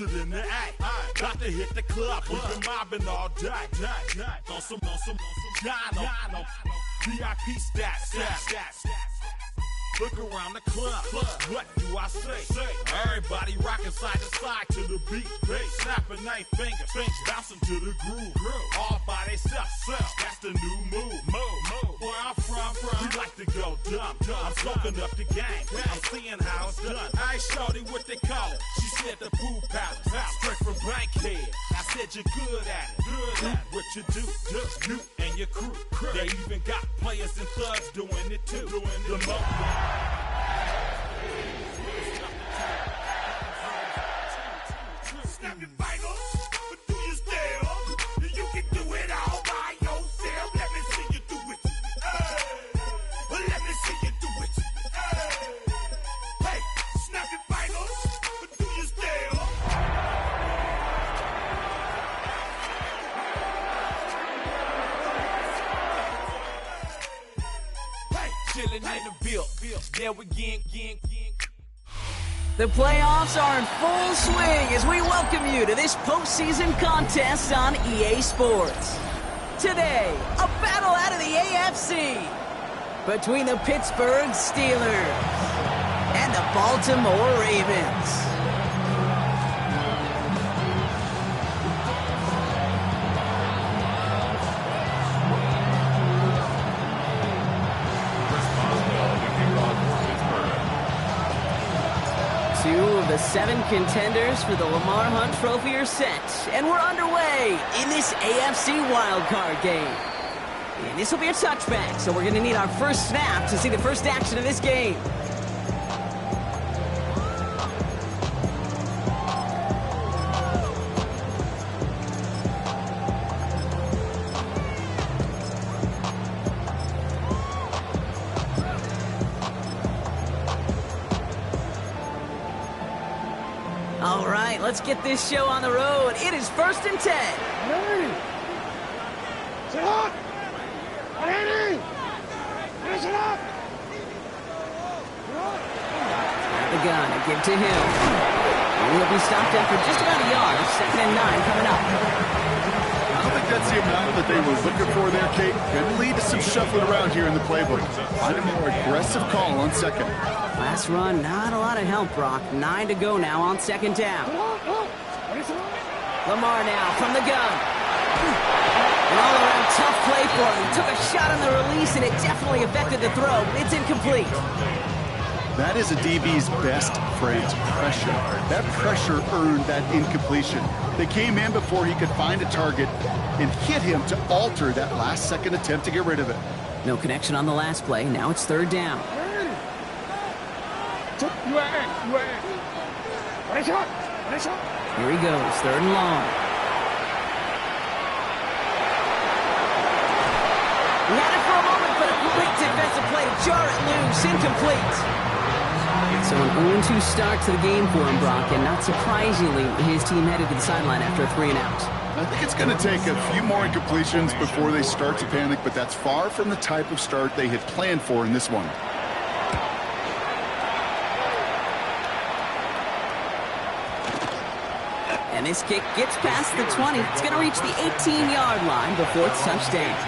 posted in the act. Got to hit the club, we've been mobbing all day. On some Jono, VIP stats. Look around the club, what do I say? Everybody rocking side to side to the beat. Snapping their fingers, bouncing to the groove. All by themselves, that's the new move. Where I'm from, we like to go dumb. I'm soaking up the game, I'm seeing how it's done. I ain't shorty what they call it. She said the pool palace, straight from Bankhead. I said you're good at it. Do what you do, you and your crew. They even got players and thugs doing it too. The Snap your fingers, but do you still? You can do it all by yourself. Let me see you do it. Let me see you do it. Hey, snap your fingers, but do you still? Hey, chillin' in the bill. There we again. The playoffs are in full swing as we welcome you to this postseason contest on EA Sports. Today, a battle out of the AFC between the Pittsburgh Steelers and the Baltimore Ravens. Two of the 7 contenders for the Lamar Hunt Trophy are set, and we're underway in this AFC Wildcard game. And this will be a touchback, so we're going to need our first snap to see the first action of this game. All right, let's get this show on the road. It is 1st and 10. Ready? Sit up! Ready? Raise it up! The gun, a give to him. He'll be stopped after just about a yard. 2nd and 9 coming up. I don't think that's the amount that they were looking for there, Kate. Going to lead to some shuffling around here in the playbook. Find a more aggressive call on 2nd. Last run, not a lot of help, Brock. 9 to go now on 2nd down. Lamar now from the gun. An all-around tough play for him. He took a shot on the release, and it definitely affected the throw. It's incomplete. That is a DB's best friend, pressure. That pressure earned that incompletion. They came in before he could find a target and hit him to alter that last-second attempt to get rid of it. No connection on the last play. Now it's 3rd down. Here he goes, 3rd and long. He had it for a moment, but a quick defensive play to jar it loose, incomplete. So an 0-2 start to the game for him, Brock, and not surprisingly, his team headed to the sideline after a 3-and-out. I think it's going to take a few more incompletions before they start to panic, but that's far from the type of start they had planned for in this one. And this kick gets past the 20. It's going to reach the 18-yard line before it's touchdown.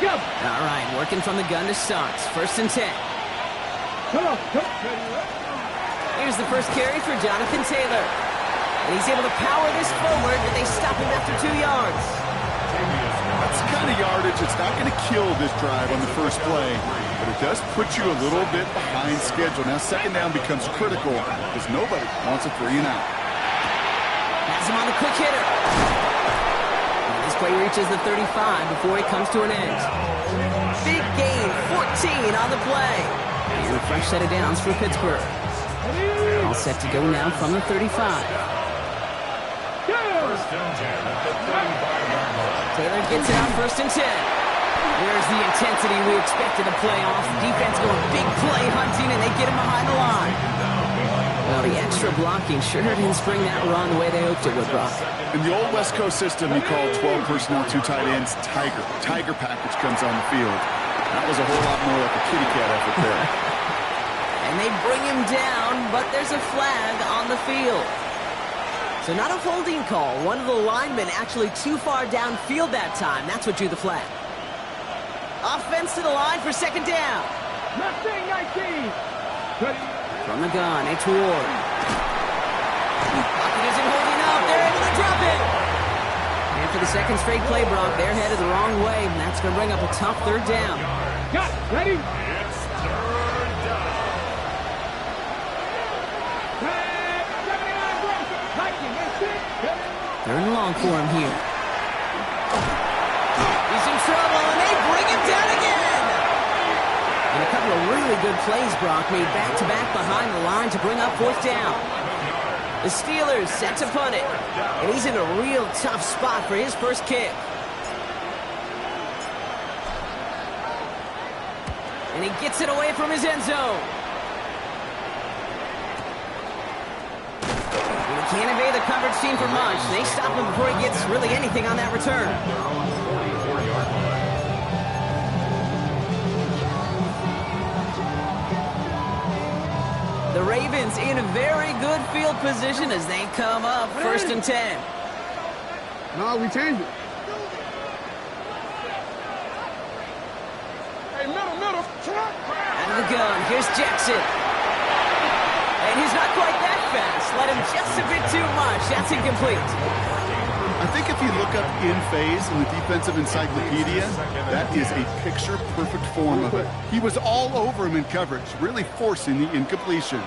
All right, working from the gun to start. 1st and 10. Here's the first carry for Jonathan Taylor. And he's able to power this forward, but they stop him after 2 yards. That's the kind of yardage that's not going to kill this drive on the first play, but it does put you a little bit behind schedule. Now 2nd down becomes critical because nobody wants a 3-and-out. Has him on the quick hitter. And this play reaches the 35 before he comes to an end. Big gain, 14 on the play. And a fresh set of downs for Pittsburgh. All set to go now from the 35. Taylor gets it on 1st and 10. There's the intensity we expected to play off. The defense going big play hunting, and they get him behind the line. Well, the extra blocking sure didn't spring that run the way they hoped it would, Brock. In the old West Coast system, you call 12 personnel, 2 tight ends, Tiger. Tiger package comes on the field. That was a whole lot more like a kitty cat effort there. And they bring him down, but there's a flag on the field. So not a holding call. One of the linemen actually too far downfield that time. That's what drew the flag. Offense to the line for second down. Nothing, 19. From the gun, it's Ward. Pocket isn't holding up. They're able to drop it. And for the second straight play, Brock, they're headed the wrong way, and that's going to bring up a tough third down. Got ready. It's third down. They're in long for him here. He's in trouble, and they bring him down again. And a couple of really good plays, Brock, made back-to-back behind the line to bring up fourth down. The Steelers set to punt it, and he's in a real tough spot for his first kick. And he gets it away from his end zone. And he can't evade the coverage team for much. They stop him before he gets really anything on that return. The Ravens in a very good field position as they come up first and 10. No, we changed it. Hey, middle. Out of the gun, here's Jackson. And he's not quite that fast. Let him just a bit too much. That's incomplete. I think if you look up in phase in the defensive encyclopedia, that is a picture-perfect form of it. He was all over him in coverage, really forcing the incompletion.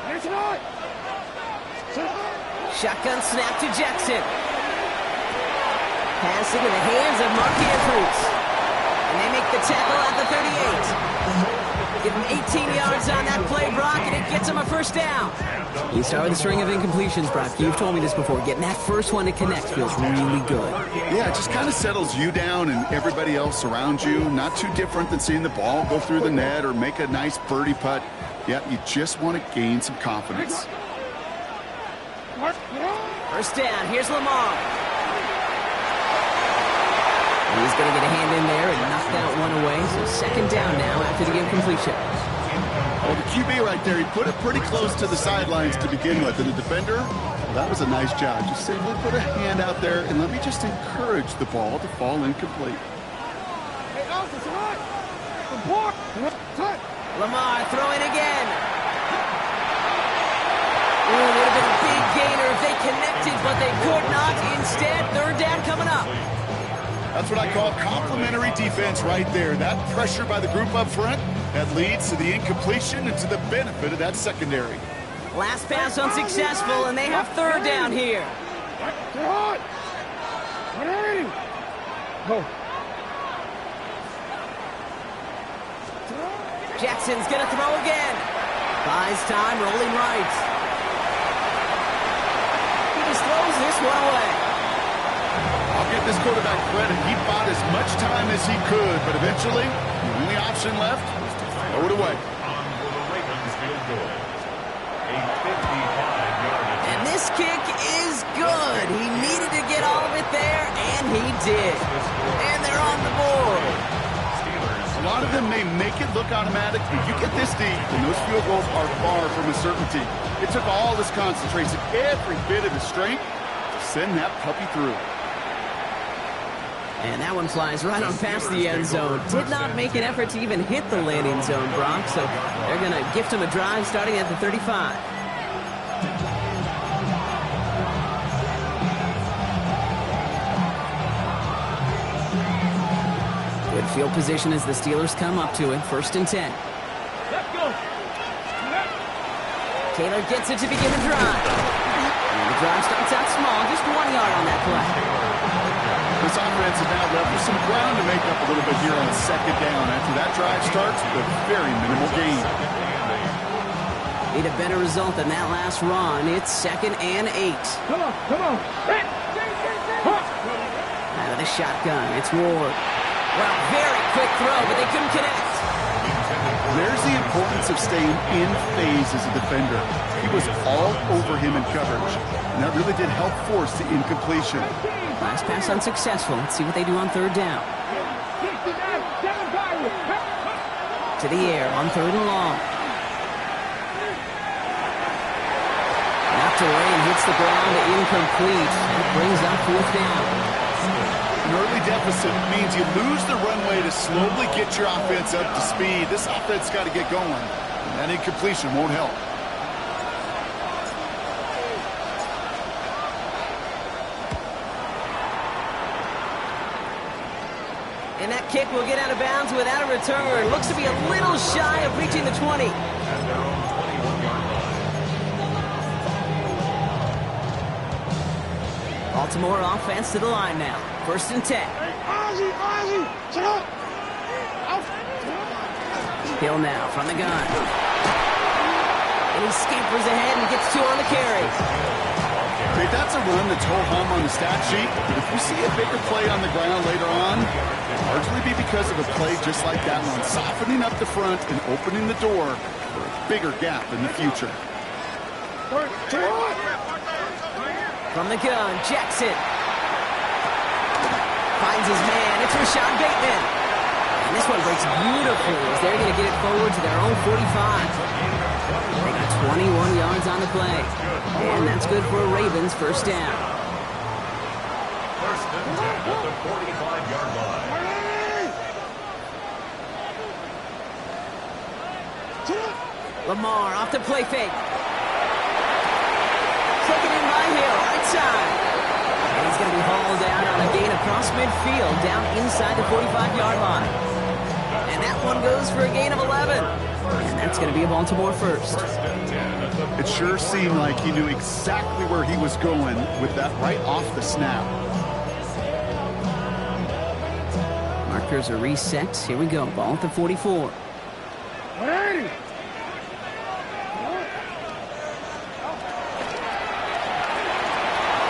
Shotgun snap to Jackson. Passing in the hands of Mark Andrews. And they make the tackle at the 38. Give him 18 yards on that play, Brock, and it gets him a first down. You start with a string of incompletions, Brock. You've told me this before. Getting that first one to connect feels really good. Yeah, it just kind of settles you down and everybody else around you. Not too different than seeing the ball go through the net or make a nice birdie putt. Yeah, you just want to gain some confidence. First down. Here's Lamar. He's going to get a hand in there and knock that one away. So second down now after the incompletion. Oh, the QB right there, he put it pretty close to the sidelines to begin with. And the defender, that was a nice job. Just simply put a hand out there and let me just encourage the ball to fall incomplete. Lamar throwing again. Ooh, would have been a big gainer if they connected, but they could not. Instead, third down coming up. That's what I call complimentary defense right there. That pressure by the group up front, that leads to the incompletion and to the benefit of that secondary. Last pass unsuccessful, and they have third down here. Jackson's going to throw again. Buys time, rolling right. He just throws this one away. I'll give this quarterback credit. He bought as much time as he could, but eventually, the only option left was to throw it away. And this kick is good. He needed to get all of it there, and he did. And they're on the board. A lot of them may make it look automatic, but you get this deep, and those field goals are far from a certainty. It took all his concentration, every bit of his strength, to send that puppy through. And that one flies right on past the end zone. Did not make an effort to even hit the landing zone, Brock, so they're going to gift him a drive starting at the 35. Good field position as the Steelers come up to it. First and 10. Let's go. Taylor gets it to begin the drive. And the drive starts out small, just 1 yard on that play. This offense is now left with some ground to make up a little bit here on second down. After that drive starts with a very minimal gain. Need a better result than that last run. It's 2nd and 8. Come on. Out of the shotgun, it's Ward. Well, very quick throw, but they couldn't connect. There's the importance of staying in phase as a defender. He was all over him in coverage, and that really did help force the incompletion. Last pass unsuccessful. Let's see what they do on third down. to the air on 3rd and long. Knocked away and hits the ground, incomplete. That brings up 4th down. An early deficit means you lose the runway to slowly get your offense up to speed. This offense got to get going, and that incompletion won't help. And that kick will get out of bounds without a return. Looks to be a little shy of reaching the 20. Baltimore offense to the line now. 1st and 10. Hill now from the gun. And he scampers ahead and gets 2 on the carry. Okay, that's a run that's ho-hum on the stat sheet, but if you see a bigger play on the ground later on, it'll largely be because of a play just like that one, softening up the front and opening the door for a bigger gap in the future. From the gun, Jackson. Finds his man. It's Rashad Bateman. And this one breaks beautifully as they're going to get it forward to their own 45. They got 21 yards on the play. And that's good for a Ravens 1st down. 1st and 10 at the 45-yard line. Lamar off the play fake. Taken in by Hill, right side. And he's going to be hauled out on a gain across midfield, down inside the 45-yard line. And that one goes for a gain of 11. And that's going to be a Baltimore 1st. It sure seemed like he knew exactly where he was going with that right off the snap. Markers are reset. Here we go. Ball at the 44.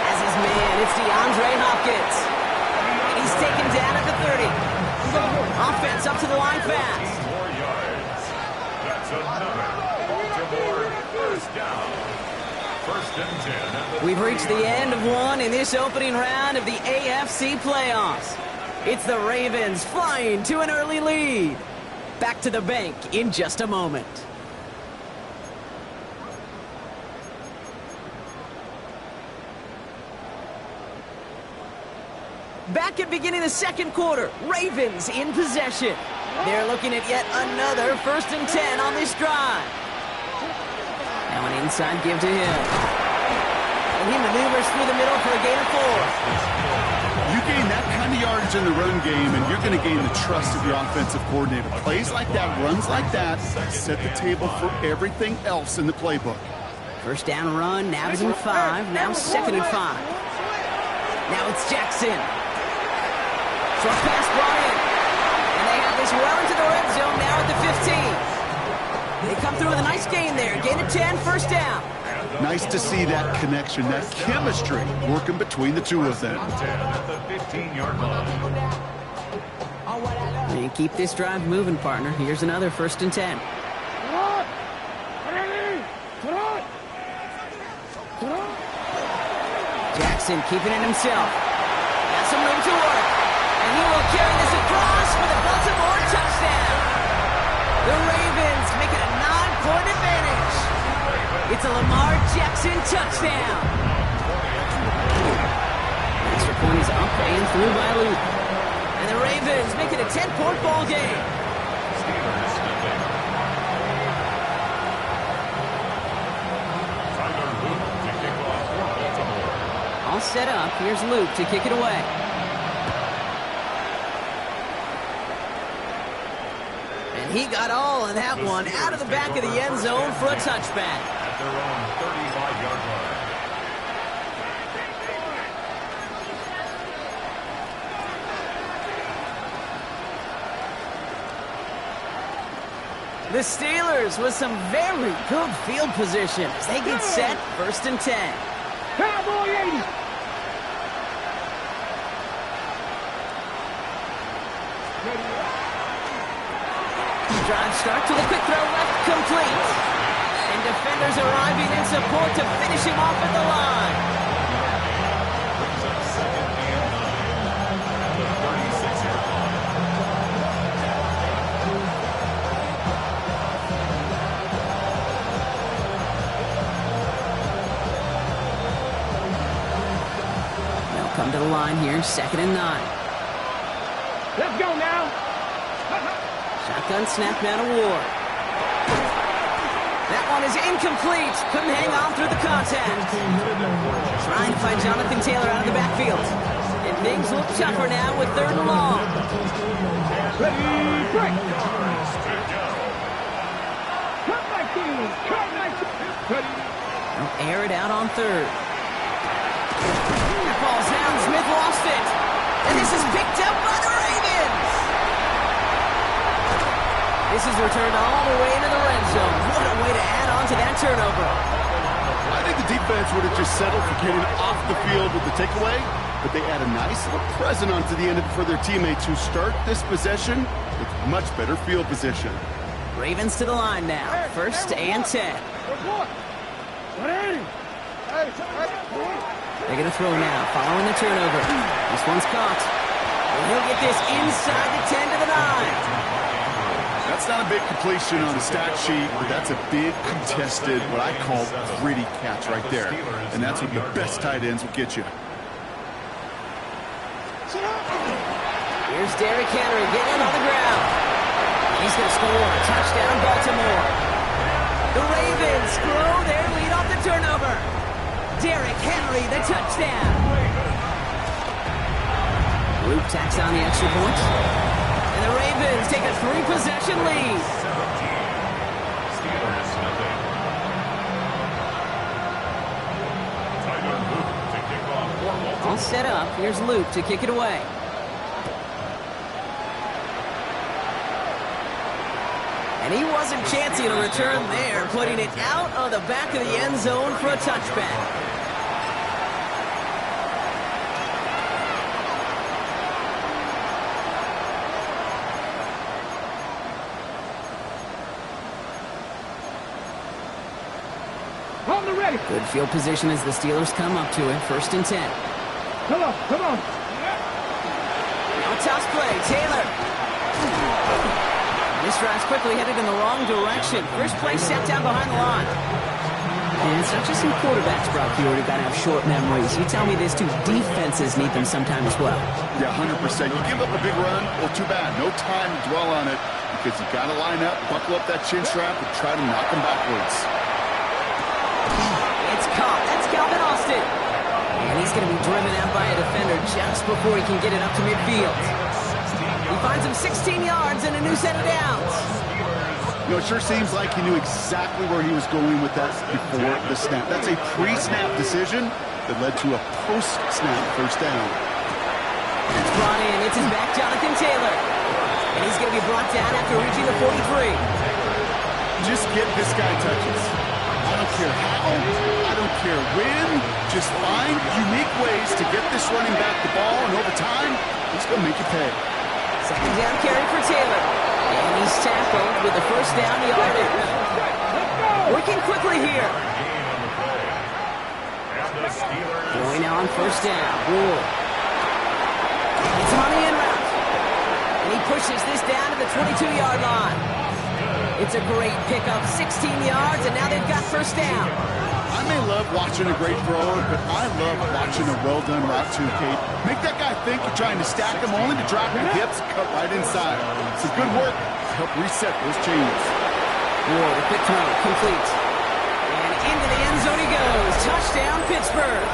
As his man, it's DeAndre Hopkins. And he's taken down at the 30. Offense up to the line fast. 4 yards. That's another Baltimore 1st down. 1st and 10. We've reached the end of one in this opening round of the AFC playoffs. It's the Ravens flying to an early lead. Back to the bank in just a moment. Back at beginning the 2nd quarter, Ravens in possession. They're looking at yet another 1st and 10 on this drive. Now an inside give to Hill. And he maneuvers through the middle for a gain of 4. You gain that kind of yardage in the run game, and you're going to gain the trust of your offensive coordinator. Plays like that, runs like that, set the table for everything else in the playbook. 1st down run, nabs him 5, now 2nd and 5. Now it's Jackson. Short pass brought in. And they have this well into the red zone now at the 15. They come through with a nice gain there. Gain of 10, 1st down. Nice to see that connection, that chemistry working between the two of them. 10 at the 15-yard line. And keep this drive moving, partner. Here's another 1st and 10. Jackson keeping it himself. Got some room to work. And he will carry this across for the Baltimore touchdown. The Ravens make it a 9-point advantage. It's a Lamar Jackson touchdown. Extra point is up and through by Luke. And the Ravens make it a 10-point ball game. All set up. Here's Luke to kick it away. And he got all of that one out of the back of the end zone for a touchback. At their own 35-yard line. The Steelers with some very good field position as they get set 1st and 10. Cowboy 80. Drive start to the quick throw left complete. And defenders arriving in support to finish him off at the line. Brings up 2nd and 9 at the 36-yard line. Come to the line here, 2nd and 9. Let's go now. Shotgun snap now to Ward. That one is incomplete. Couldn't hang on through the contact. Trying to find Jonathan Taylor out of the backfield. And things look tougher now with 3rd and long. Ready, break. Cut my team. Cut my team. Ready. They'll air it out on 3rd. That ball's down. Smith lost it. And this is picked up by the Ravens. This is returned all the way into the red zone. What a way to add on to that turnover. I think the defense would have just settled for getting off the field with the takeaway, but they add a nice little present onto the end of it for their teammates who start this possession with much better field position. Ravens to the line now. 1st and 10. They're going to throw now, following the turnover. This one's caught. And he'll get this inside the 10 to the 9. That's not a big completion on the stat sheet, but that's a big contested, what I call gritty catch right there. And that's what the best tight ends will get you. Here's Derrick Henry getting on the ground. He's going to score. Touchdown, Baltimore. The Ravens grow their lead off the turnover. Derrick Henry, the touchdown. Luke tacks on the extra point. And the Ravens take a 3-possession lead. Steelers nothing. Tyler Luke to kick off. All set up. Here's Luke to kick it away. And he wasn't chancing a return there, putting it out of the back of the end zone for a touchback. On the ready. Good field position as the Steelers come up to it. 1st and 10. Come on, come on. Now a toss play. Taylor. This drive's quickly headed in the wrong direction. First play set down behind the line. And it's not just some quarterbacks, Brock, you already got to have short memories. You tell me these two defenses need them sometime as well. Yeah, 100%. You give up a big run, well, too bad. No time to dwell on it because you got to line up, buckle up that chin strap, and try to knock them backwards. It's caught. That's Calvin Austin. And he's going to be driven out by a defender just before he can get it up to midfield. He finds him 16 yards and a new set of downs. You know, it sure seems like he knew exactly where he was going with that before the snap. That's a pre-snap decision that led to a post-snap first down. It's brought in. It's his back, Jonathan Taylor. And he's going to be brought down after reaching the 43. Just get this guy touches. I don't care how, I don't care when, just find unique ways to get this running back the ball, and over time, he's going to make you pay. 2nd down carry for Taylor. And he's tackled with the 1st down yardage. Working quickly here. Going now on 1st down. Ward. It's on the in route. And he pushes this down to the 22-yard line. It's a great pickup, 16 yards, and now they've got 1st down. I may love watching a great thrower, but I love watching a well-done route too, Kate. Make that guy think you're trying to stack him only to drop your hips, cut right inside. Some good work to help reset those chains. Ward, a quick throw, complete. And into the end zone he goes. Touchdown, Pittsburgh.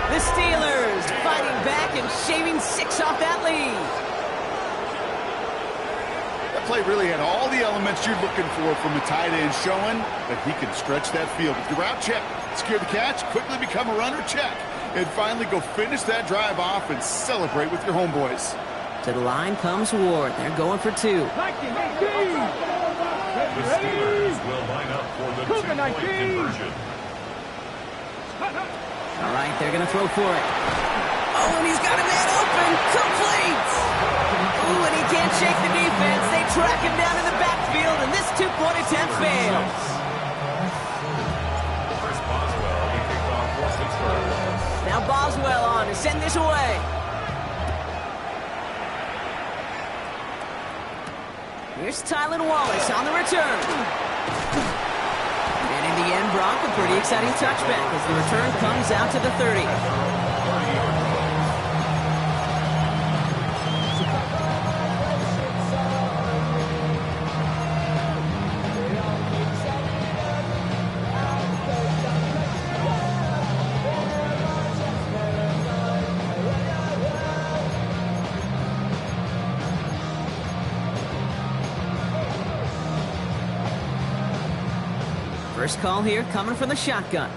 The Steelers fighting back and shaving 6 off that lead. Play really had all the elements you're looking for from a tight end, showing that he can stretch that field. With your route check, secure the catch, quickly become a runner, check, and finally go finish that drive off and celebrate with your homeboys. To the line comes Ward. They're going for 2. The Steelers will line up for the 2-point conversion. All right, they're going to throw for it. Oh, and he's got a man open. Complete. Ooh, and he can't shake the defense. They track him down in the backfield, and this 2-point attempt fails. Chris Boswell will kick off for Pittsburgh. Now Boswell on to send this away. Here's Tylan Wallace on the return. And in the end, Brock, a pretty exciting touchback as the return comes out to the 30. First call here coming from the shotgun.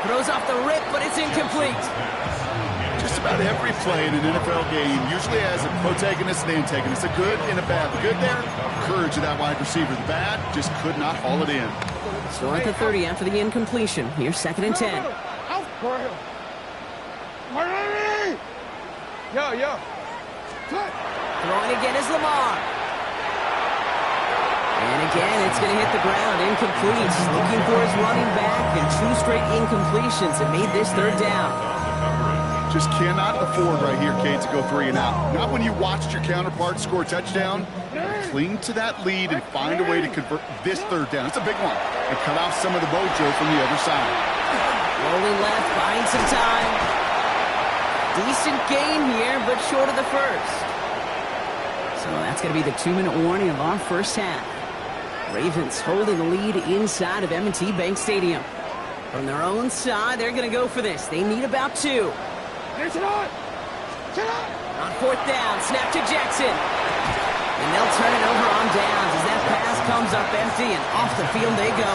Throws off the rip, but it's incomplete. Just about every play in an NFL game usually has a protagonist and antagonist, a good and a bad. The good there, courage of that wide receiver. The bad, just could not haul it in. Still at the 30 after the incompletion. Here's 2nd and 10. Throwing again is Lamar. And again, it's going to hit the ground. Incomplete. Looking for his running back, and 2 straight incompletions. It made this 3rd down. Just cannot afford right here, Kate, to go 3 and out. Not when you watched your counterpart score a touchdown. Cling to that lead and find a way to convert this 3rd down. It's a big one. And cut off some of the mojo from the other side. Rolling left, buying some time. Decent gain here, but short of the first. So that's going to be the 2-minute warning of our first half. Ravens holding the lead inside of M&T Bank Stadium. From their own side, they're going to go for this. They need about 2. On 4th down, snap to Jackson. And they'll turn it over on downs as that pass comes up empty, and off the field they go.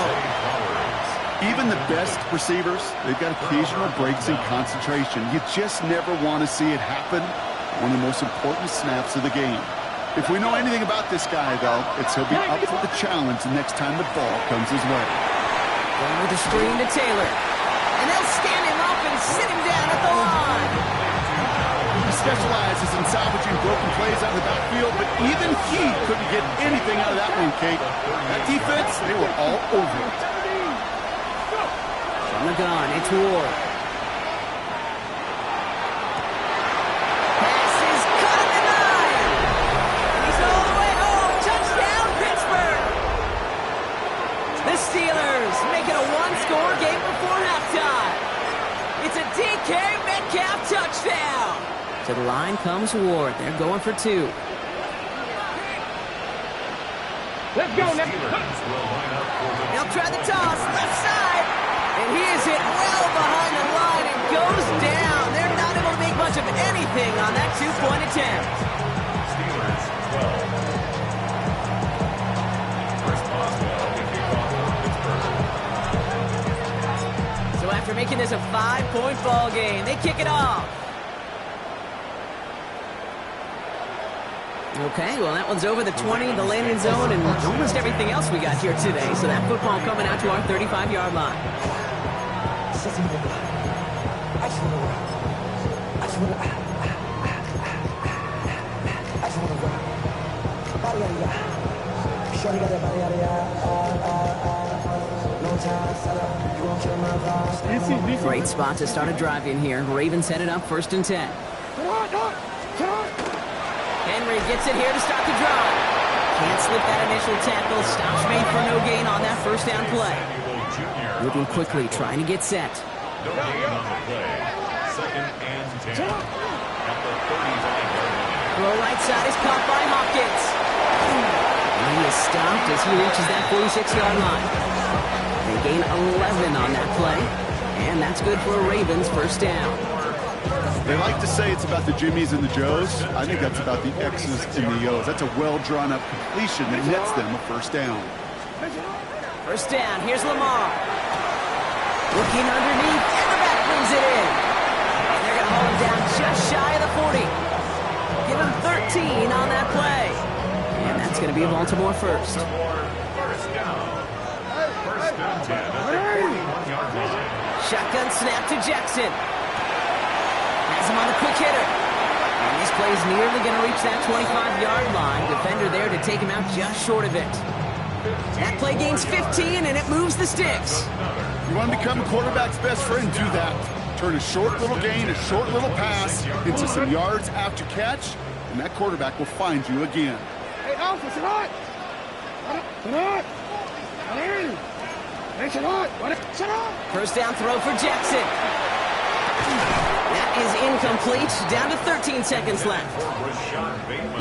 Even the best receivers, they've got occasional breaks in concentration. You just never want to see it happen. One of the most important snaps of the game. If we know anything about this guy, though, it's he'll be up for the challenge the next time the ball comes his way. Going with the screen to Taylor. And they'll stand him up and sit him down at the line. He specializes in salvaging broken plays out of the backfield, but even he couldn't get anything out of that one, Kate. That defense, they were all over it. From the gun, it's Ward. Pass is cut at the 9. He's all the way home. Touchdown, Pittsburgh. The Steelers make it a 1-score game before halftime. It's a DK Metcalf touchdown. To the line comes Ward. They're going for 2. Let's go, Nick. They'll try the toss, left side. And he is hit well behind the line and goes down. They're not able to make much of anything on that 2-point attempt. Steelers 12. First Boswell with kickoff for Pittsburgh. So after making this a 5-point ball game, they kick it off. Okay, well, that one's over the 20, the landing zone, and almost everything else we got here today. So that football coming out to our 35-yard line. Great spot to start a drive in here. Ravens headed up 1st and 10. Henry gets it here to start the drive. Can't slip that initial tackle. Stops made for no gain on that 1st down play. Moving quickly, trying to get set. No gain on the play. 2nd and 10. At the 35-yard line. Throw right side is caught by Hopkins. And he is stopped as he reaches that 46-yard line. They gain 11 on that play. And that's good for a Ravens 1st down. They like to say it's about the Jimmies and the Joes. I think that's about the X's and the O's. That's a well-drawn-up completion that nets them a 1st down. 1st down, here's Lamar. Looking underneath, and the back brings it in. And they're going to hold him down just shy of the 40. Give him 13 on that play. And that's going to be a Baltimore 1st. First down. 1st and 10 at the 41-yard line. Shotgun snap to Jackson. Has him on the quick hitter. And this play is nearly going to reach that 25-yard line. Defender there to take him out just short of it. That play gains 15, and it moves the sticks. You want to become a quarterback's best friend? Do that. Turn a short little gain, a short little pass into some yards after catch, and that quarterback will find you again. Hey, Alpha, sit on. Sit on. Hey, sit on. Sit on. 1st down throw for Jackson. That is incomplete. Down to 13 seconds left.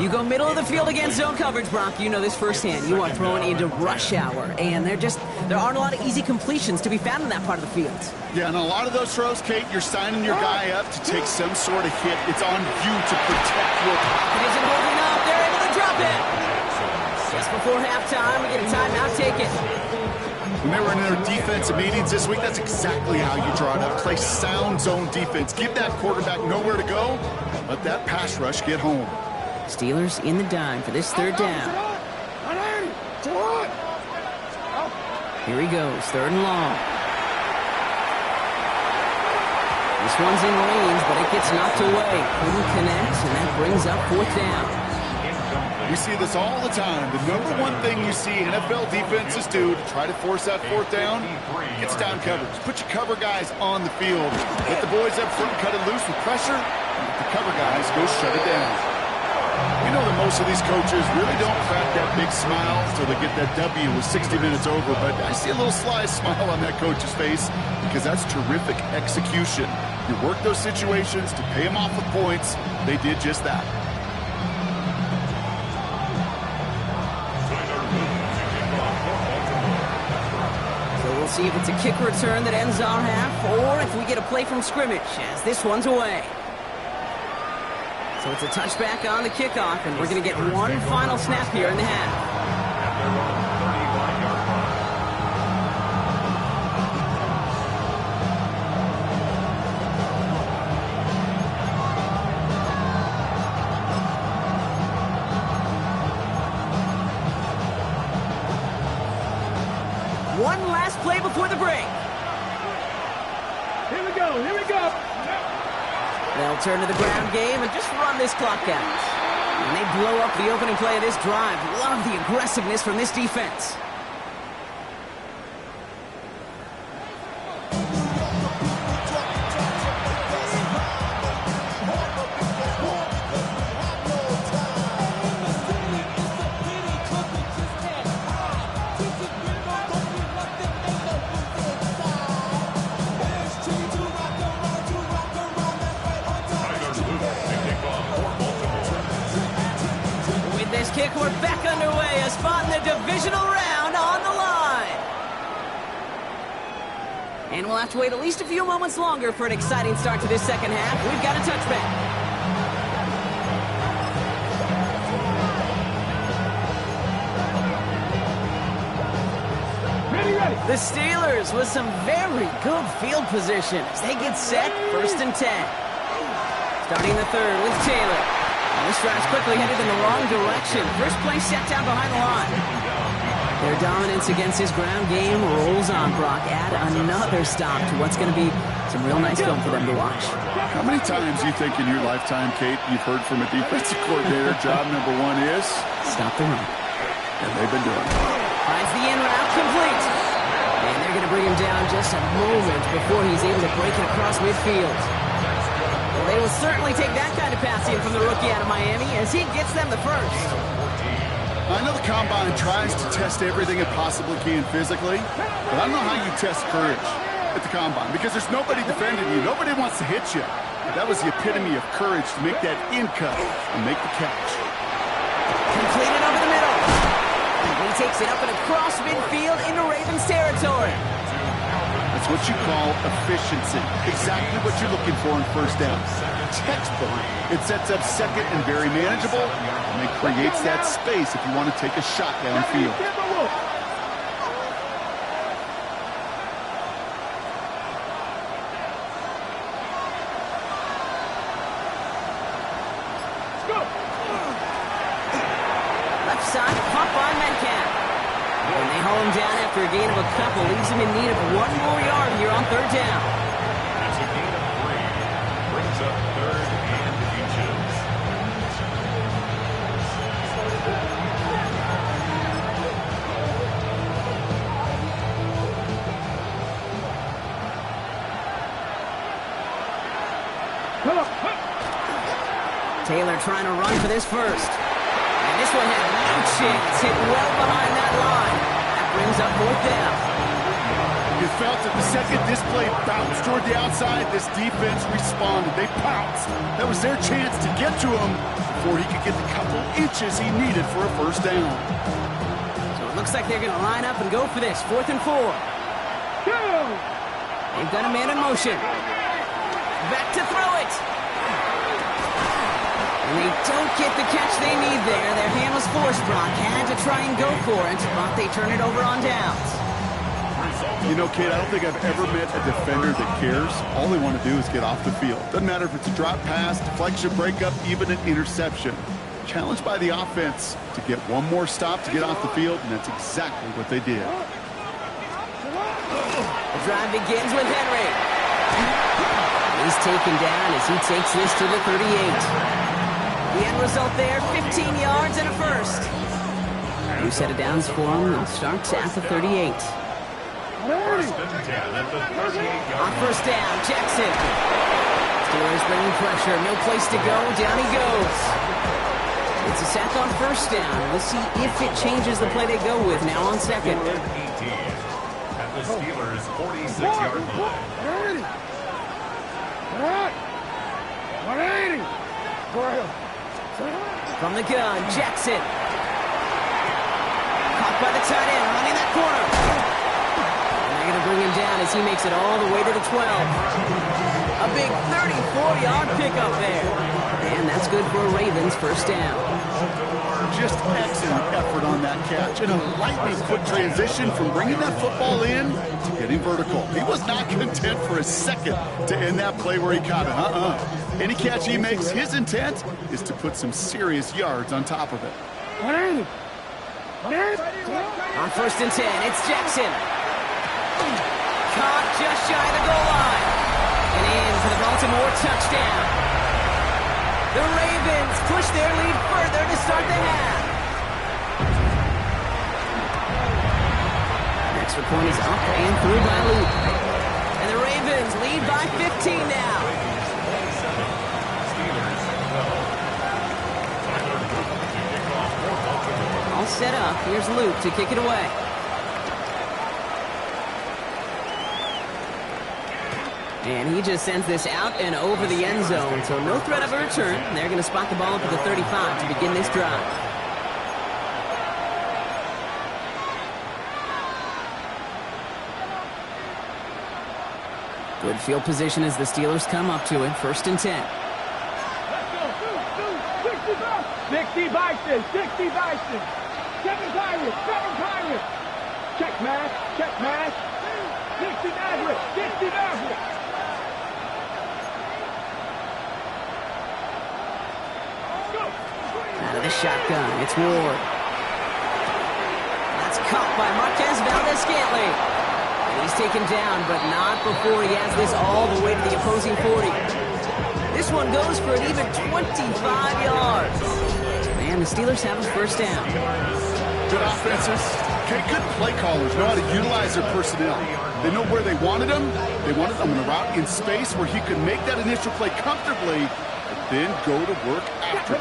You go middle of the field against zone coverage, Brock. You know this firsthand. You are throwing into rush hour, and there aren't a lot of easy completions to be found in that part of the field. Yeah, and a lot of those throws, Kate, you're signing your guy up to take some sort of hit. It's on you to protect your pocket. Isn't holding them. Just before halftime, we get a timeout taken. When they were in their defensive meetings this week, that's exactly how you draw it up. Play sound zone defense. Give that quarterback nowhere to go. Let that pass rush get home. Steelers in the dime for this third down. Here he goes, third and long. This one's in range, but it gets knocked away. Couldn't connect, and that brings up fourth down. We see this all the time. The number one thing you see NFL defenses do to try to force that fourth down, it's down coverage. Put your cover guys on the field. Let the boys up front cut it loose with pressure, and let the cover guys go shut it down. You know that most of these coaches really don't crack that big smile until they get that W with 60 minutes over, but I see a little sly smile on that coach's face because that's terrific execution. You work those situations to pay them off with points. They did just that. So we'll see if it's a kick return that ends our half, or if we get a play from scrimmage, as this one's away. So it's a touchback on the kickoff, and we're going to get one final snap here in the half. One last play before the break. Here we go, here we go. They'll turn to the ground game and just run this clock out. And they blow up the opening play of this drive. Love the aggressiveness from this defense. Kick, we're back underway. A spot in the divisional round on the line. And we'll have to wait at least a few moments longer for an exciting start to this second half. We've got a touchback. Ready. The Steelers with some very good field position as they get set, 1st and 10. Starting the third with Taylor. This drive's quickly headed in the wrong direction. First play set down behind the line. Their dominance against his ground game rolls on, Brock. Add another stop to what's going to be some real nice film for them to watch. How many times do you think in your lifetime, Kate, you've heard from a defensive coordinator, job number one is? Stop the run. And they've been doing it. Finds the in route complete. And they're going to bring him down just a moment before he's able to break it across midfield. They will certainly take that kind of passing from the rookie out of Miami as he gets them the first. I know the Combine tries to test everything it possibly can physically, but I don't know how you test courage at the Combine because there's nobody defending you. Nobody wants to hit you. But that was the epitome of courage to make that in cut and make the catch. Completed over the middle. And he takes it up and across midfield into Ravens territory. That's what you call efficiency. Exactly what you're looking for in first down. Textbook. It sets up second and very manageable, and it creates that space if you want to take a shot downfield. Left side, pump on Metcalf. And they haul him down after a gain of a couple. Leaves him in need of one more yard here on third down. That's a gain of 3. Brings up 3rd and inches. Taylor trying to run for this first. And this one had no chance. Hit well behind that line. That brings up fourth down. You felt that the second this play bounced toward the outside, this defense responded. They pounced. That was their chance to get to him before he could get the couple inches he needed for a first down. So it looks like they're going to line up and go for this. 4th and 4. They've got a man in motion. Back to throw it. And they don't get the catch they need there. Their hand was forced. Brock had to try and go for it, but they turn it over on downs. You know, kid, I don't think I've ever met a defender that cares. All they want to do is get off the field. Doesn't matter if it's a drop pass, deflection, breakup, even an interception. Challenged by the offense to get one more stop to get off the field, and that's exactly what they did. The drive begins with Henry. He's taken down as he takes this to the 38. The end result there, 15 yards and a first. New set of downs for him and starts at the 38. First and 10 at the 38-yard On first down, Jackson. Steelers bringing pressure, no place to go, down he goes. It's a sack on first down. We'll see if it changes the play they go with now on second. 18 at the Steelers' 46-yard line. 180. From the gun, Jackson. Caught by the tight end, running that corner. And they're going to bring him down as he makes it all the way to the 12. A big 34-yard pickup there. And that's good for a Ravens first down. Just excellent effort on that catch and a lightning quick transition from bringing that football in to getting vertical. He was not content for a second to end that play where he caught it. Any catch he makes, his intent is to put some serious yards on top of it. On first and 10, it's Jackson. Caught just shy of the goal line. And in for the Baltimore touchdown. The Ravens push their lead further to start the half. Extra point is up and through by Luke. And the Ravens lead by 15 now. All set up. Here's Luke to kick it away. And he just sends this out and over the end zone, so no threat of a return. They're going to spot the ball up at the 35 to begin this drive. Good field position as the Steelers come up to it. First and 10. 60 Bison, 60 Bison. 7 Pirates. Check mash. 60 Maverick. Out of the shotgun, it's Ward. That's caught by Marquez Valdez-Scantling. And he's taken down, but not before he has this all the way to the opposing 40. This one goes for an even 25 yards. And the Steelers have a first down. Good offenses. Okay, good play callers know how to utilize their personnel. They know where they wanted them. They wanted them on a route in space where he could make that initial play comfortably, but then go to work after.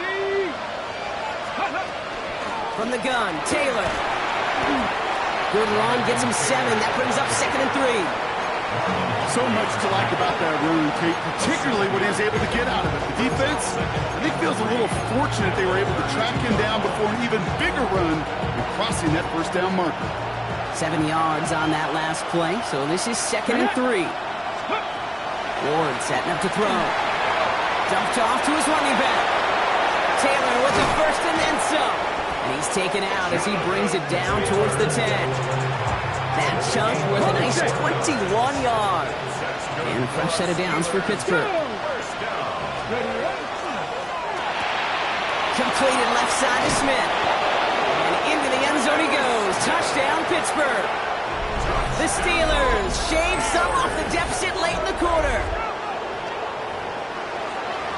From the gun, Taylor. Good run, gets him 7. That brings up 2nd and 3. So much to like about that run, Kate, particularly what he was able to get out of it. The defense, I think, feels a little fortunate they were able to track him down before an even bigger run and crossing that first down marker. 7 yards on that last play, so this is 2nd and 3. Ward setting up to throw. Dumped off to his running back. Taylor with the first and then some. And he's taken out as he brings it down towards the 10. That chunk with a nice 21 yards. And a fresh set of downs for Pittsburgh. Completed left side to Smith. And into the end zone he goes. Touchdown, Pittsburgh. The Steelers shave some off the deficit late in the quarter.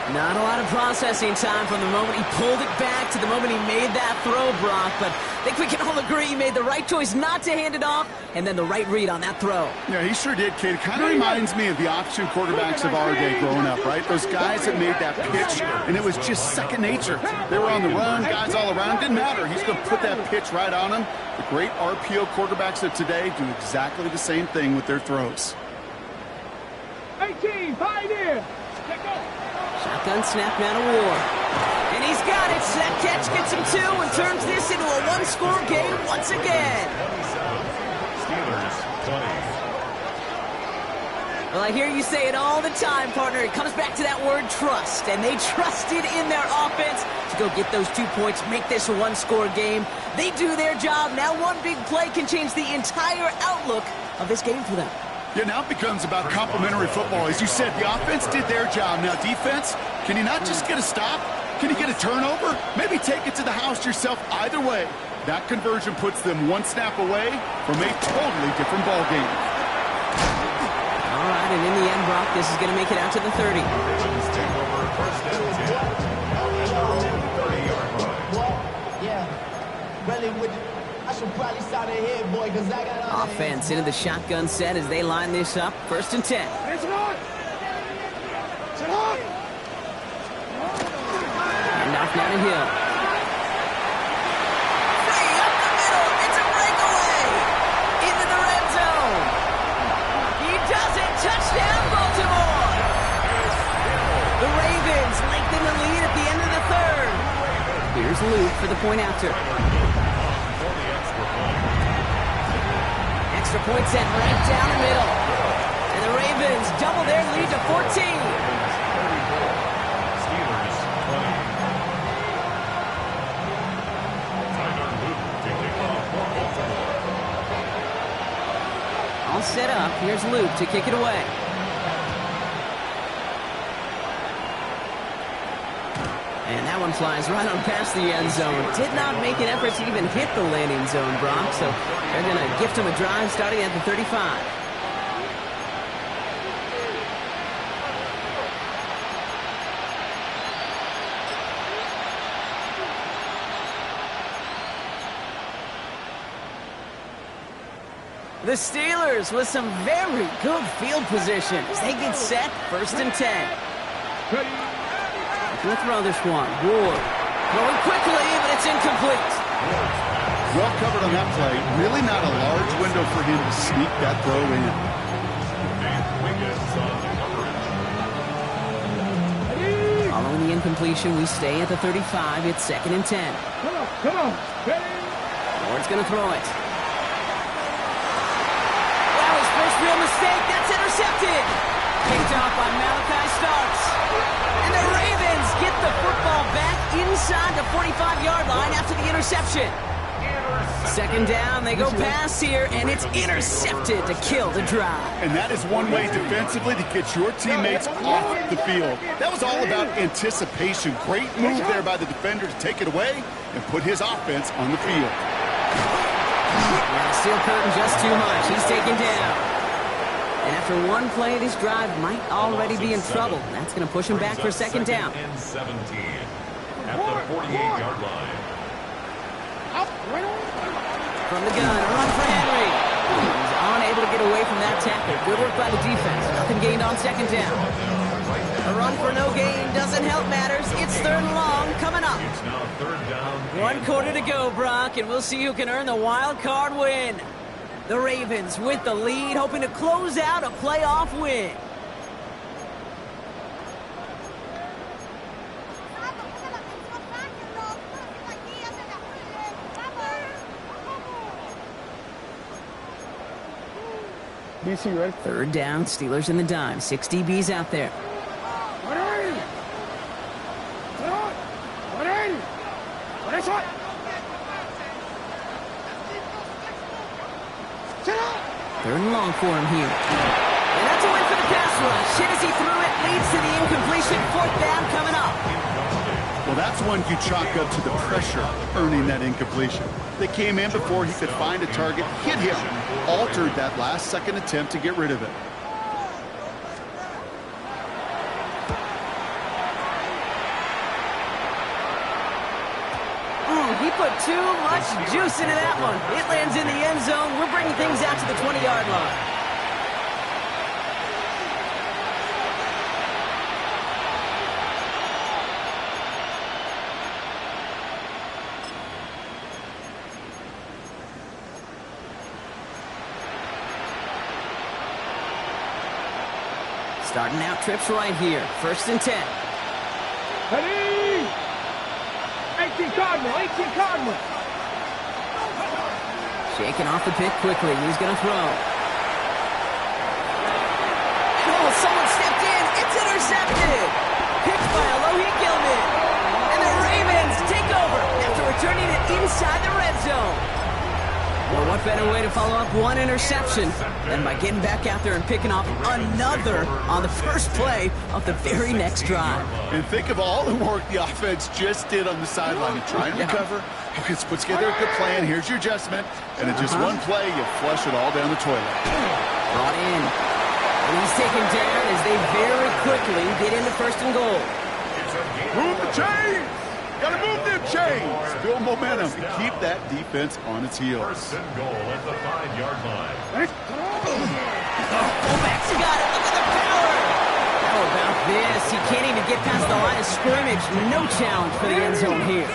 Not a lot of processing time from the moment he pulled it back to the moment he made that throw, Brock. But I think we can all agree he made the right choice not to hand it off, and then the right read on that throw. Yeah, he sure did, kid. It kind of reminds me of the option quarterbacks of our day growing up, right? Those guys that made that pitch, and it was just second nature. They were on the run, guys all around. Didn't matter. He's going to put that pitch right on him. The great RPO quarterbacks of today do exactly the same thing with their throws. 18, Pioneer. Shotgun snap now to Ward. And he's got it. That catch gets him 2 and turns this into a one-score game once again. Steelers 20. Well, I hear you say it all the time, partner. It comes back to that word trust, and they trusted in their offense to go get those 2 points, make this a one-score game. They do their job. Now one big play can change the entire outlook of this game for them. Yeah, now it becomes about complementary football. As you said, the offense did their job. Now defense, can you not just get a stop? Can you get a turnover? Maybe take it to the house yourself. Either way, that conversion puts them one snap away from a totally different ball game. All right, and in the end, Brock, this is going to make it out to the 30. Ravens take over first and 10. Out at their 30-yard line. Yeah, really would. I should probably start ahead, boy, because I got Offense into the shotgun set as they line this up. First and 10. It's on! It's on! And off down the hill. Free up the middle. It's a breakaway. Into the red zone. He does it. Touchdown, Baltimore. The Ravens lengthen the lead at the end of the third. Here's Luke for the point after. Extra point set right down the middle. And the Ravens double their lead to 14. Steelers 20. Tyler Luke to kick off for Baltimore. All set up. Here's Luke to kick it away. And that one flies right on past the end zone. Did not make an effort to even hit the landing zone, Brock. So they're going to gift him a drive starting at the 35. The Steelers with some very good field position as they get set. First and 10. We'll throw this one. Ward throwing quickly, but it's incomplete. Well covered on that play. Really not a large window for him to sneak that throw in. And Wiggins on the coverage. Following the incompletion, we stay at the 35. It's second and 10. Come on. Ready? Ward's going to throw it. That was first real mistake. That's intercepted. Picked off by Malachi Starks. And the Ravens get the football back inside the 45-yard line after the interception. Second down, they go pass here, and it's intercepted to kill the drive. And that is one way defensively to get your teammates off the field. That was all about anticipation. Great move there by the defender to take it away and put his offense on the field. Yeah, steel curtain just too much. He's taken down. And after one play, this drive might already be in trouble. That's going to push him back for second down. And 17 at the 48-yard line. From the gun, a run for Henry. He's unable to get away from that tackle. Good work by the defense. Nothing gained on second down. A run for no gain doesn't help matters. It's third and long coming up. It's now third down. 1 quarter to go, Brock, and we'll see who can earn the wild card win. The Ravens with the lead, hoping to close out a playoff win. DC, ready? Third down, Steelers in the dime. 6 DBs out there. Third and long for him here. And that's a win for the pass rush. Hit as he threw it, leads to the incompletion. Fourth down coming up. Well, that's one you chalk up to the pressure earning that incompletion. They came in before he could find a target, hit him, altered that last-second attempt to get rid of it. He put too much juice into that one. It lands in the end zone. We're bringing things out to the 20-yard line. Starting out trips right here. First and 10. Ready? 18 Cardinal, 18 Cardinal. Shaking off the pick quickly. He's going to throw. someone stepped in. It's intercepted. Picked by Alohi Gilman. And the Ravens take over after returning it inside the red zone. Well, what better way to follow up one interception than by getting back out there and picking off another on the first play of the very next drive. And think of all the work the offense just did on the sideline. You try and recover, you put together a good plan, here's your adjustment, and in just one play, you flush it all down the toilet. Brought in. And he's taken down as they very quickly get into first and goal. Move the chains! Gotta move them chains! Build momentum and keep that defense on its heels. First and goal at the 5-yard line. Fullback's got it. Look at the power. How about this? He can't even get past the line of scrimmage. No challenge for the end zone here.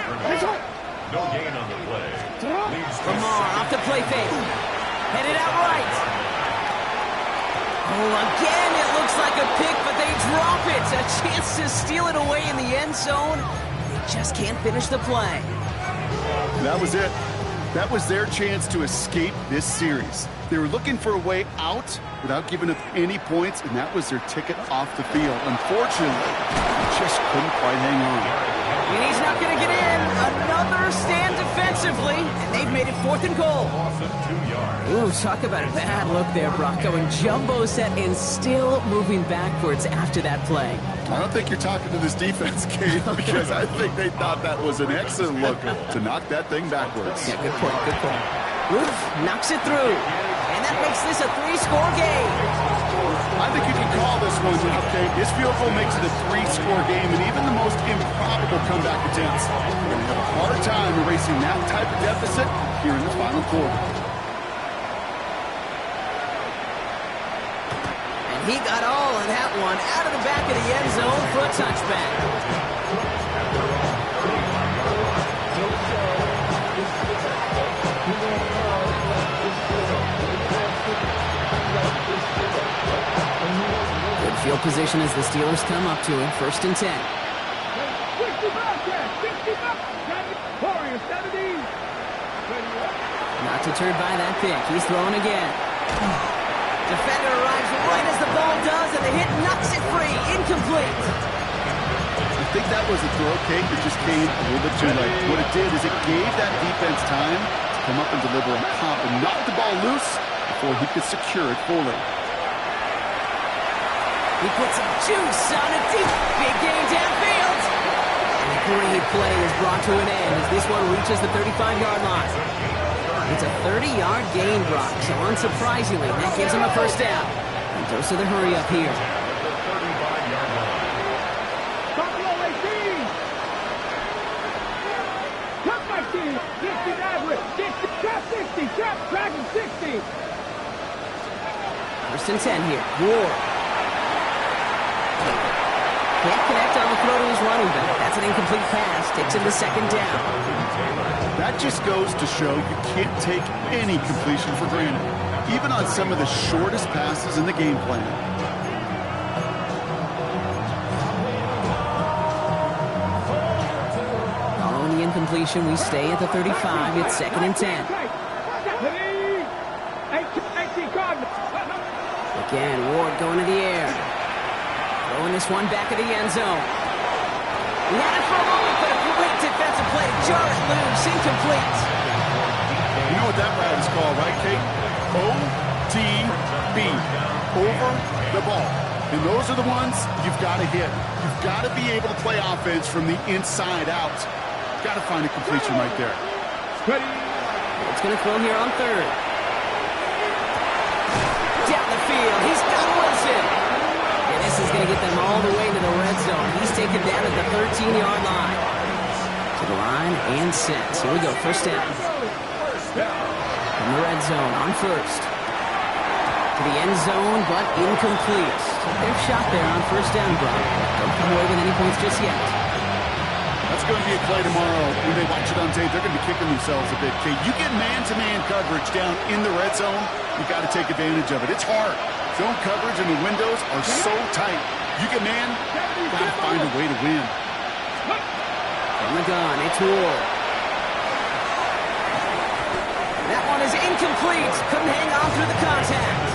No gain on the play. Lamar off the play fake. Headed out right. Oh, again, it looks like a pick, but they drop it. A chance to steal it away in the end zone. Just can't finish the play. That was it. That was their chance to escape this series. They were looking for a way out without giving up any points, and that was their ticket off the field. Unfortunately, they just couldn't quite hang on. And he's not going to get in. Another stand defensively, and they've made it 4th and goal. Ooh, talk about a bad look there, Brock. Going jumbo set and still moving backwards after that play. I don't think you're talking to this defense, Kate, because I think they thought that was an excellent look to knock that thing backwards. Yeah, good point, good point. Oof, knocks it through. And that makes this a 3-score game. I think you can call this one now, Kate. This field goal makes it a 3-score game, and even the most improbable comeback attempts are going to have a hard time erasing that type of deficit here in the final quarter. He got all of that one out of the back of the end zone for a touchback. Good field position as the Steelers come up to him. 1st and 10. 60 Warriors 70. Not deterred by that pick. He's throwing again. Defender arrives right as the ball does, and the hit knocks it free. Incomplete. I think that was a throw, Kate, that just came a little bit too late. What it did is it gave that defense time to come up and deliver a pop and knock the ball loose before he could secure it fully. He puts some juice on a deep, big game downfield. And a great play is brought to an end as this one reaches the 35-yard line. It's a 30-yard gain, Brock, so unsurprisingly, that gives him a first down. And goes to the hurry up here. Buffalo 18. Cut my team. 60 average. 60. Trap 60. Trap Dragon 60. 1st and 10 here. Ward. Can't connect on the throw to his running back. That's an incomplete pass. Takes him to 2nd down. That just goes to show you can't take any completion for granted, even on some of the shortest passes in the game plan. Following the incompletion, we stay at the 35. It's 2nd and 10. Again, Ward going to the air. Throwing this one back of the end zone. He had it for a moment, but a great defensive play. Jar it loose, incomplete. You know what that route is called, right, Kate? OTB, over the ball. And those are the ones you've got to hit. You've got to be able to play offense from the inside out. You've got to find a completion right there. It's going to throw here on 3rd. Down the field, he's got Wilson. And this is going to get them all the way to the red zone. He's taken down at the 13-yard line. To the line and set. Here we go, first down. In the red zone on 1st. To the end zone, but incomplete. Their shot there on 1st down, Brock. Don't come away with any points just yet. That's going to be a play tomorrow. When they watch it on tape, they're going to be kicking themselves a bit, Kate. You get man-to-man coverage down in the red zone, you've got to take advantage of it. It's hard. Zone coverage and the windows are so tight. You get man, you've got to find a way to win. From the gun, it's Ward. That one is incomplete. Couldn't hang on through the contact.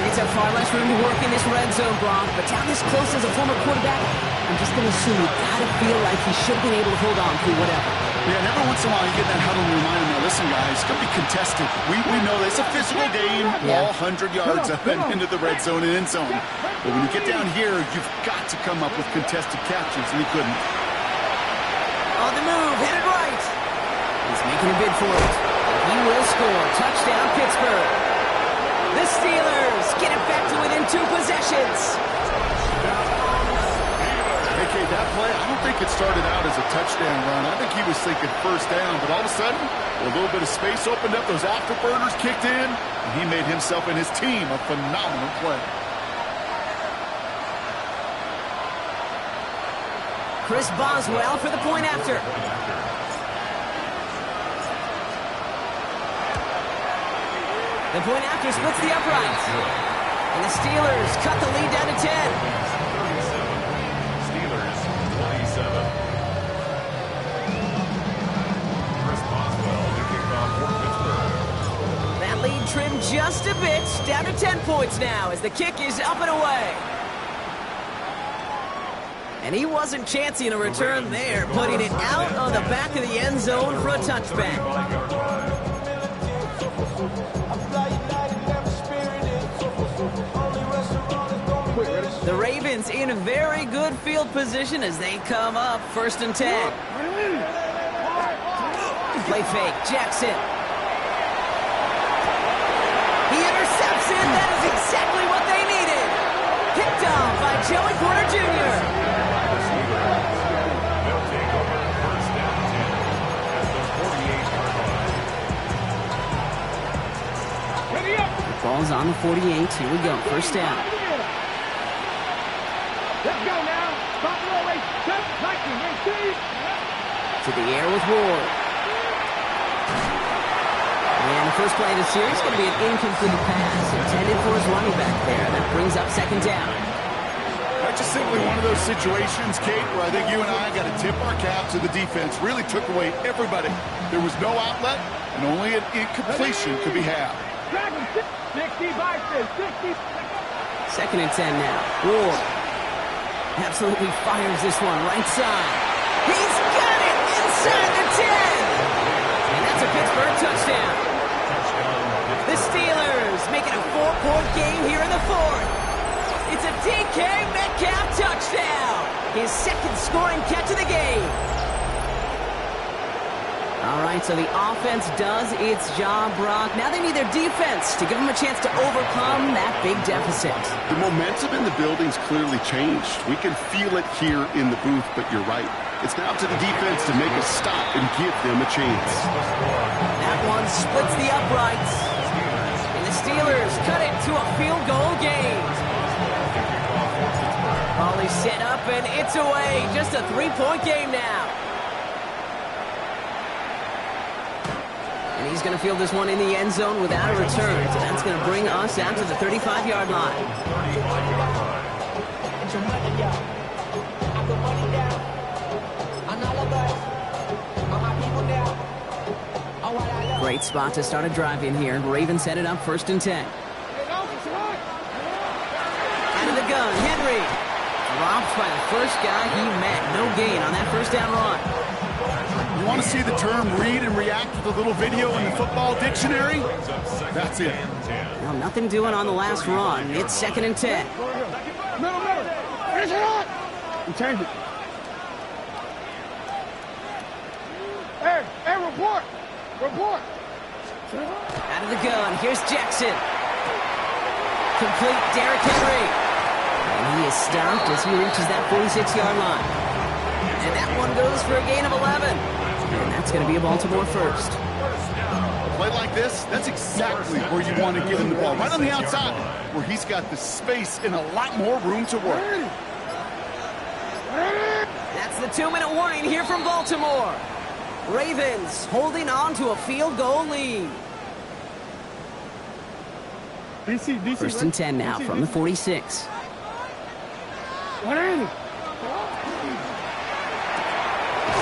Saints have far less room to work in this red zone, Brock, but down this close as a former quarterback, I'm just going to assume you got to feel like he should have been able to hold on through whatever. Yeah, and every once in a while you get that huddle and remind him, now listen, guys, it's going to be contested. We know that it's a physical game, all 100 yards up and into the red zone and end zone. But when you get down here, you've got to come up with contested catches, and he couldn't. On the move, headed right. He's making a bid for it. He will score. Touchdown, Pittsburgh. The Steelers get it back to within 2 possessions. Okay, that play, I don't think it started out as a touchdown run. I think he was thinking first down, but all of a sudden, a little bit of space opened up, those afterburners kicked in, and he made himself and his team a phenomenal play. Chris Boswell for the point after. The point after splits the uprights. And the Steelers cut the lead down to 10. Steelers 27. Chris Boswell, the kickoff for Pittsburgh. That lead trimmed just a bit, down to 10 points now as the kick is up and away. And he wasn't chancing a return there, putting it out on the back of the end zone for a touchback. The Ravens in very good field position as they come up 1st and 10. Play fake, Jackson. He intercepts it. That is exactly what they needed. Picked off by Joey Porter Jr. They'll take over 1st and 10 at the 48-yard line. Ready up. The ball's on the 48. Here we go. 1st down. Let's go now. Stop the race. Step, Nike, receive. To the air with Ward. And the first play of the series is going to be an incomplete pass intended for his running back there. That brings up 2nd down. That's just simply one of those situations, Kate, where I think you and I got to tip our cap to the defense. Really took away everybody. There was no outlet, and only an incompletion could be had. Dragon, 60 Bison, 60. 2nd and 10 now. Ward absolutely fires this one right side. He's got it inside the 10. And that's a Pittsburgh touchdown. The Steelers making a 4-point game here in the 4th. It's a DK Metcalf touchdown. His 2nd scoring catch of the game. All right, so the offense does its job, Brock. Now they need their defense to give them a chance to overcome that big deficit. The momentum in the building's clearly changed. We can feel it here in the booth, but you're right. It's now to the defense to make a stop and give them a chance. That one splits the uprights. And the Steelers cut it to a field goal game. Ball is set up and it's away. Just a 3-point game now. And he's going to field this one in the end zone without a return. So that's going to bring us out to the 35-yard line. Great spot to start a drive in here. Ravens set it up 1st and 10. Out of the gun, Henry. Dropped by the first guy he met. No gain on that 1st down run. You want to see the term read and react to the little video in the football dictionary? That's it. Well, nothing doing on the last run. It's 2nd and 10. Middle. Finish it on. And change it. Hey, report. Report. Out of the gun, here's Jackson. Complete Derrick Henry. And he is stopped as he reaches that 46-yard line. And that one goes for a gain of 11. And that's going to be a Baltimore 1st. A play like this, that's exactly where you want to give him the ball. Right on the outside, where he's got the space and a lot more room to work. That's the 2-minute warning here from Baltimore. Ravens holding on to a field goal lead. DC, 1st and 10 now from the 46. What are you?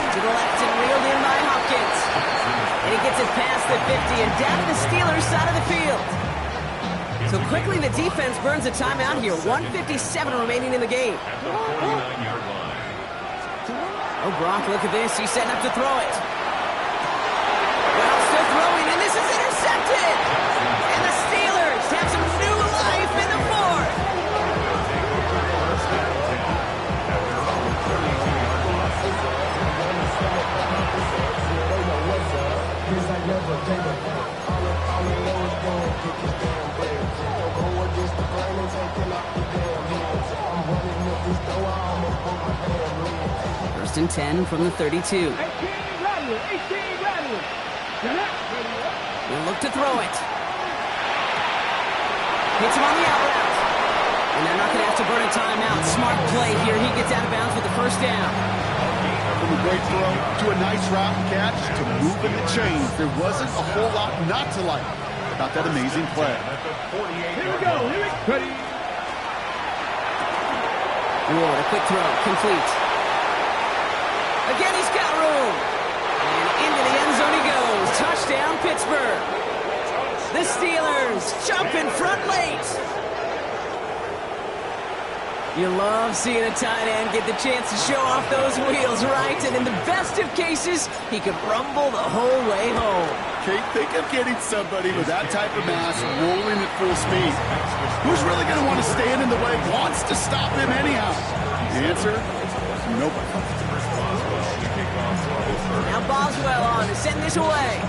To the left and reeled in by Hopkins. And he gets it past the 50 and down to the Steelers side of the field. So quickly the defense burns a timeout here. 1:57 remaining in the game. At the 49-yard line. Oh, Brock, look at this. He's setting up to throw it. Well, still throwing, and this is intercepted. And the Steelers have some new life in the fourth. First and 10 from the 32. 18 Rattler. He'll look to throw it. Hits him on the out route. And they're not going to have to burn a timeout. Smart play here. He gets out of bounds with the first down. From a great throw to a nice route catch to moving the chains, there wasn't a whole lot not to like about that amazing play. At the 48-yard Here we go. Ready. Ward, a quick throw. Complete. Again, he's got room. And into the end zone he goes. Touchdown, Pittsburgh. The Steelers jump in front late. You love seeing a tight end get the chance to show off those wheels, right? And in the best of cases, he could rumble the whole way home. Kate, think of getting somebody with that type of mass rolling at full speed. Who's really going to want to stand in the way, wants to stop him anyhow? The answer, nobody. Now Boswell on to send this away.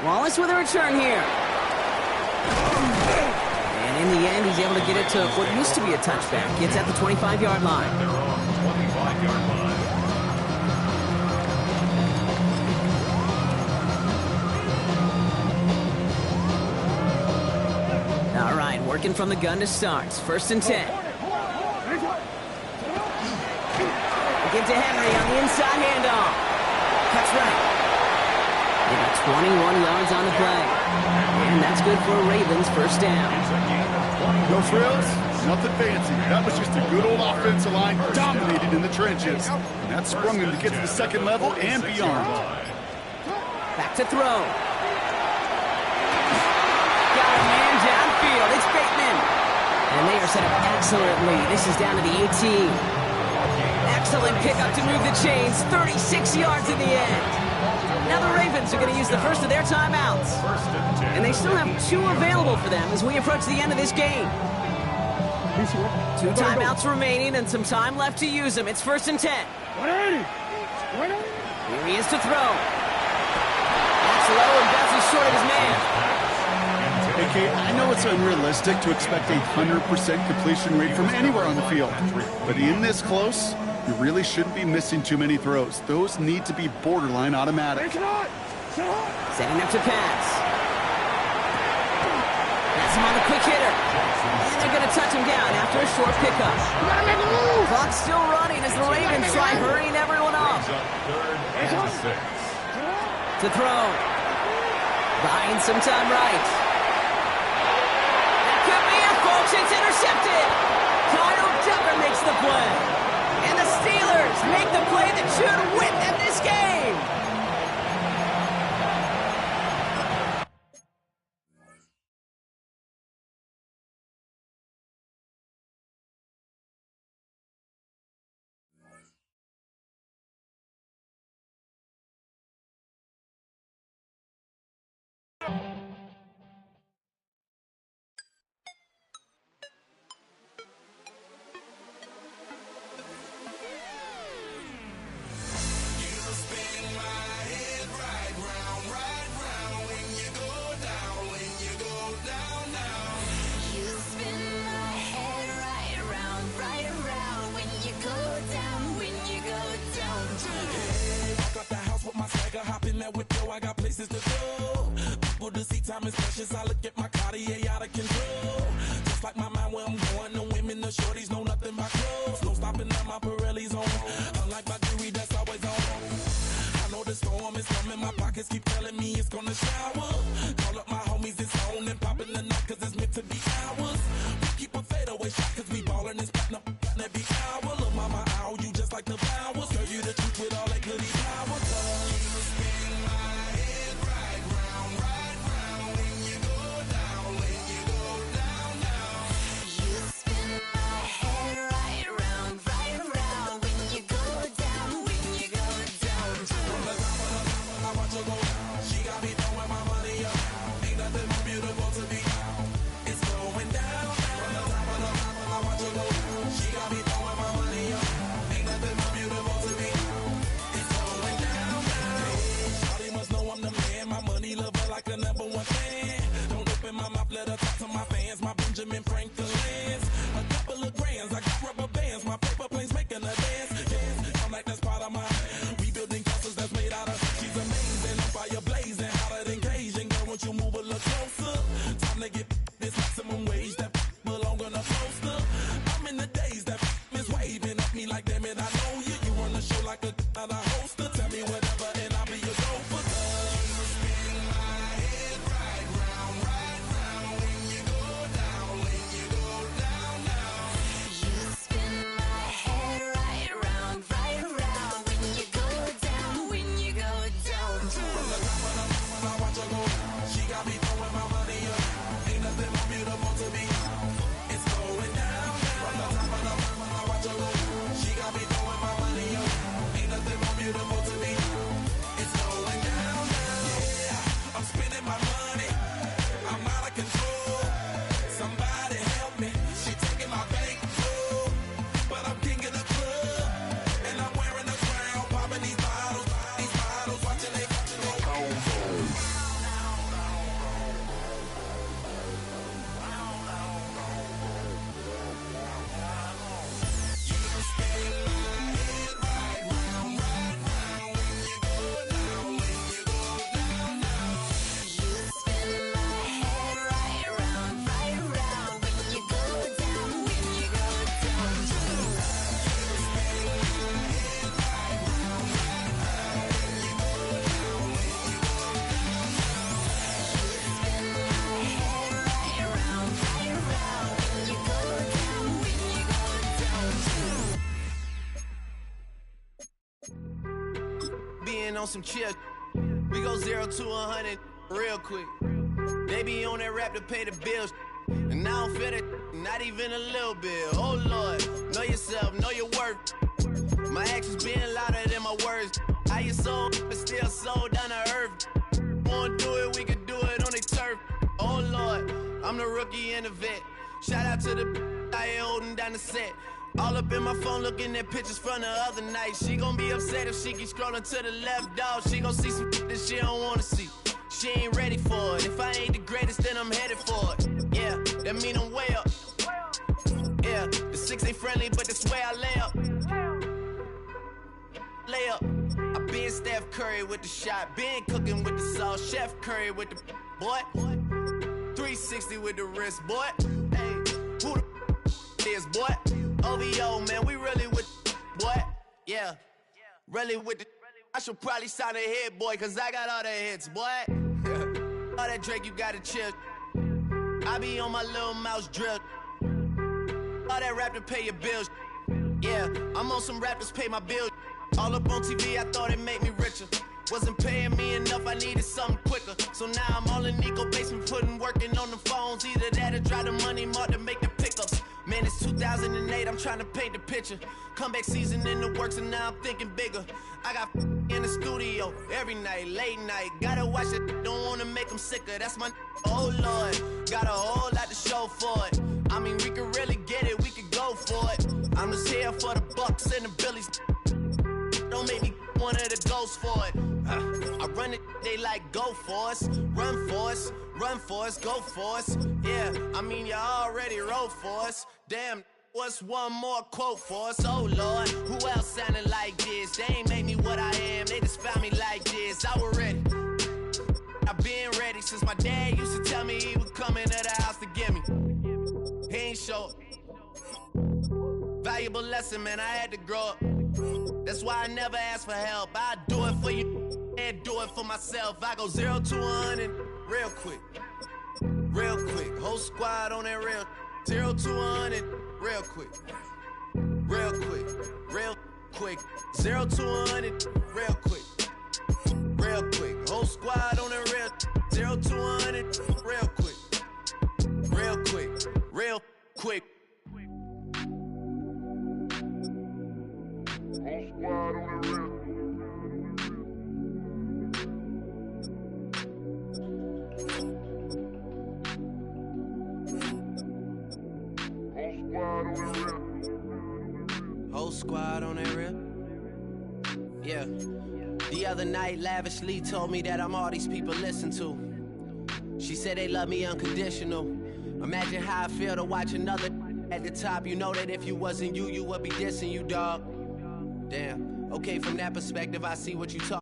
Wallace with a return here. And in the end, he's able to get it to what used to be a touchback. Gets at the 25-yard line. They're on the 25-yard line. All right, working from the gun to start. First and 10. Get to Henry on the inside handoff. Cuts right. They got 21 yards on the play. And that's good for a Ravens first down. No frills, nothing fancy. That was just a good old offensive line dominated in the trenches. And that sprung him to get to the second level and beyond. Back to throw. Got a man downfield. It's Bateman. And they are set up excellently. This is down to the 18. Excellent pickup to move the chains. 36 yards in the end. Now the Ravens are going to use the first of their timeouts. And they still have 2 available for them as we approach the end of this game. 2 timeouts remaining and some time left to use them. It's first and 10. Here he is to throw. That's low and Bessie's short of his man. Hey, Kate, I know it's unrealistic to expect a 100% completion rate from anywhere on the field. But in this close, you really shouldn't be missing too many throws. Those need to be borderline automatic. Setting up to pass. That's him on the quick hitter. And they're going to touch him down after a short pickup. Clock's still running as the Ravens try hurrying everyone off. Third and 6. To throw. Buying some time right. That could be it, folks. It's intercepted. Kyle Tucker makes the play. And the Steelers make the play that should win them this game. I got places to go. People to see, time is precious. I look at my Cartier out of control. Just like my mind where I'm going. The women, the shorties know nothing but clothes. No stopping at my Pirelli's on. Unlike my jewelry that's always on. I know the storm is coming. My pockets keep telling me it's gonna shower. Call up my homies, it's on and popping the night cause it's meant to be ours. We keep a fadeaway shot cause we ballin' and platinum every hour. Look, mama, I owe you just like the flowers. Serve you the truth with all that goody power. You spin my head right. like, damn it, I know you. You run the show like a hoster. Tell me whatever and I'll be your gopher. You spin my head right round when you go down, when you go down, down. You spin my head right round when you go down, when you go down. From the top of the mountain, I watch her go down. She got me throwing my money up. Ain't nothing more beautiful to me. It's going down, down. From the top of the mountain, I watch her go down. She got me throwing my money up. Ain't nothing more beautiful to me. It's going down, down. Yeah, I'm spending my money. I'm out of control. Somebody help me. She taking my bankroll, but I'm king of the club, and I'm wearing a crown, popping these bottles, watching they go. Being on some chill, we go 0 to 100 real quick. They be on that rap to pay the bills, and I don't feel it, not even a little bit. Oh Lord, know yourself, know your worth. My actions being louder than my words. How you so, but still so down to earth. Wanna do it, we can do it on the turf. Oh Lord, I'm the rookie and the vet. Shout out to the I ain't holding down the set. All up in my phone looking at pictures from the other night. She gon' be upset if she keep scrolling to the left, dog. She gon' see some that she don't wanna see. She ain't ready for it. If I ain't the greatest, then I'm headed for it. Yeah, that mean I'm way up. Yeah, the 6 ain't friendly, but that's where I lay up. Lay up. I been Steph Curry with the shot. Been cooking with the sauce. Chef Curry with the boy. 360 with the wrist, boy. Hey, who the is, boy? OVO, man, we really with boy. Yeah, really with the. I should probably sign a hit, boy, cause I got all the hits, boy. All that Drake, you gotta chill. I be on my little mouse drill. All that rap to pay your bills. Yeah, I'm on some rappers pay my bills. All up on TV, I thought it made me richer. Wasn't paying me enough, I needed something quicker. So now I'm all in Nico basement, working on the phones. Either that or drive the money mark to make the pickups. Man, it's 2008, I'm trying to paint the picture. Comeback season in the works and now I'm thinking bigger. I got in the studio every night, late night. Gotta watch it, don't wanna make them sicker. That's my oh Lord, got a whole lot to show for it. I mean, we could really get it, we could go for it. I'm just here for the Bucks and the Billies. Don't make me one of the ghosts for it. I run it, they like go for us, run for us, run for us, go for us. Yeah, I mean you already wrote for us. Damn, what's one more quote for us? Oh Lord, who else sounded like this? They ain't made me what I am, they just found me like this. I was ready, I've been ready since my dad used to tell me he would come into the house to get me. He ain't show up. Valuable lesson, man, I had to grow up. That's why I never ask for help. I do it for you and do it for myself. I go 0 to 100 real quick. Real quick. Whole squad on that real. 0 to 100 real quick. Real quick. Real quick. 0 to 100 real quick. Real quick. Whole squad on that real. 0 to 100 real quick. Real quick. Real quick. Whole squad on that rip. Yeah. The other night, Lavishly told me that I'm all these people listen to. She said they love me unconditional. Imagine how I feel to watch another at the top. You know that if you wasn't you, you would be dissing you, dog. Damn. Okay, from that perspective, I see what you talk.